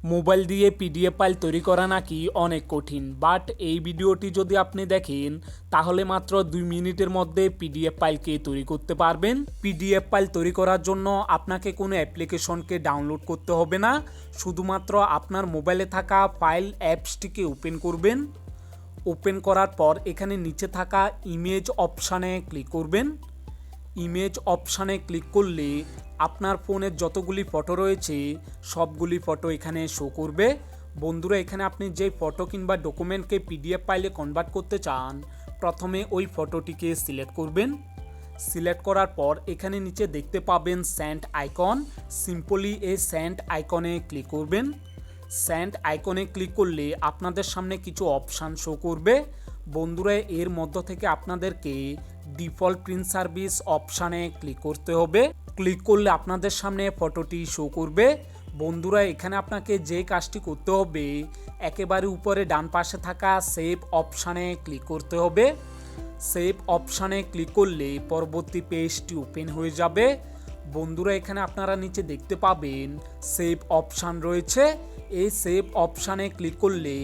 Mobile দিয়ে PDF file তৈরি করা নাকি অনেক কঠিন, বাট এই ভিডিওটি যদি আপনি দেখেন তাহলে মাত্র 2 মিনিটের মধ্যে পিডিএফ ফাইলকে তৈরি করতে পারবেন। পিডিএফ ফাইল তৈরি করার জন্য আপনাকে কোনো অ্যাপ্লিকেশনকে ডাউনলোড করতে হবে না, শুধুমাত্র আপনার মোবাইলে থাকা ফাইল অ্যাপসটিকে ওপেন করবেন। ওপেন করার পর এখানে নিচে থাকা ইমেজ অপশানে ক্লিক করবেন। ইমেজ অপশানে ক্লিক করলে আপনার ফোনের যতগুলি ফটো রয়েছে সবগুলি ফটো এখানে শো করবে। বন্ধুরা, এখানে আপনি যে ফটো কিংবা ডকুমেন্টকে পিডিএফ ফাইলে কনভার্ট করতে চান, প্রথমে ওই ফটোটিকে সিলেক্ট করবেন। সিলেক্ট করার পর এখানে নিচে দেখতে পাবেন সেন্ড আইকন। সিম্পলি এই সেন্ড আইকনে ক্লিক করবেন। সেন্ড আইকনে ক্লিক করলে আপনাদের সামনে কিছু অপশান শো করবে। বন্ধুরা, এর মধ্য থেকে আপনাদেরকে ডিফল্ট প্রিন্ট সার্ভিস অপশানে ক্লিক করতে হবে। ক্লিক করলে আপনাদের সামনে ফটোটি শো করবে। বন্ধুরা, এখানে আপনাকে যে কাজটি করতে হবে, একেবারে উপরে ডান পাশে থাকা সেভ অপশানে ক্লিক করতে হবে। সেভ অপশানে ক্লিক করলে পরবর্তী পেজটি ওপেন হয়ে যাবে। বন্ধুরা, এখানে আপনারা নিচে দেখতে পাবেন সেভ অপশান রয়েছে। এই সেভ অপশানে ক্লিক করলে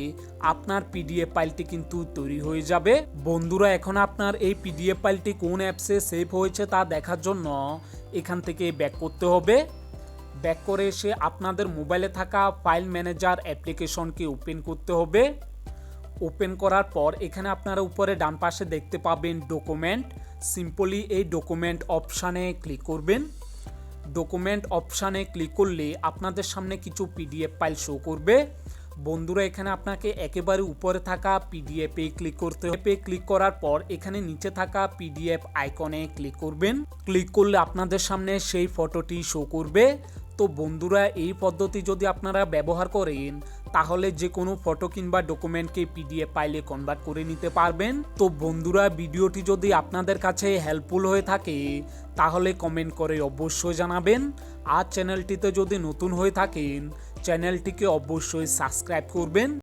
আপনার পিডিএফ ফাইলটি কিন্তু তৈরি হয়ে যাবে। বন্ধুরা, এখন আপনার এই পিডিএফ ফাইলটি কোন অ্যাপসে সেভ হয়েছে তা দেখার জন্য এখান থেকে ব্যাক করতে হবে। ব্যাক করে এসে আপনাদের মোবাইলে থাকা ফাইল ম্যানেজার অ্যাপ্লিকেশনকে ওপেন করতে হবে। ওপেন করার পর এখানে আপনারা উপরে ডান পাশে দেখতে পাবেন ডকুমেন্ট। সিম্পলি এই ডকুমেন্ট অপশানে ক্লিক করবেন। ডকুমেন্ট অপশানে ক্লিক করলে আপনাদের সামনে কিছু পিডিএফ ফাইল শো করবে। বন্ধুরা, এখানে আপনাকে একেবারে উপরে থাকা পিডিএফে ক্লিক করতে হবে। ক্লিক করার পর এখানে নিচে থাকা পিডিএফ আইকনে ক্লিক করবেন। ক্লিক করলে আপনাদের সামনে সেই ফটোটি শো করবে। তো বন্ধুরা, এই পদ্ধতি যদি আপনারা ব্যবহার করেন তাহলে যে কোনো ফটো কিংবা ডকুমেন্টকে পিডিএফ ফাইলে কনভার্ট করে নিতে পারবেন। তো বন্ধুরা, ভিডিওটি যদি আপনাদের কাছে হেল্পফুল হয়ে থাকে তাহলে কমেন্ট করে অবশ্যই জানাবেন। আর চ্যানেলটিতে যদি নতুন হয়ে থাকেন চ্যানেলটিকে অবশ্যই সাবস্ক্রাইব করবেন।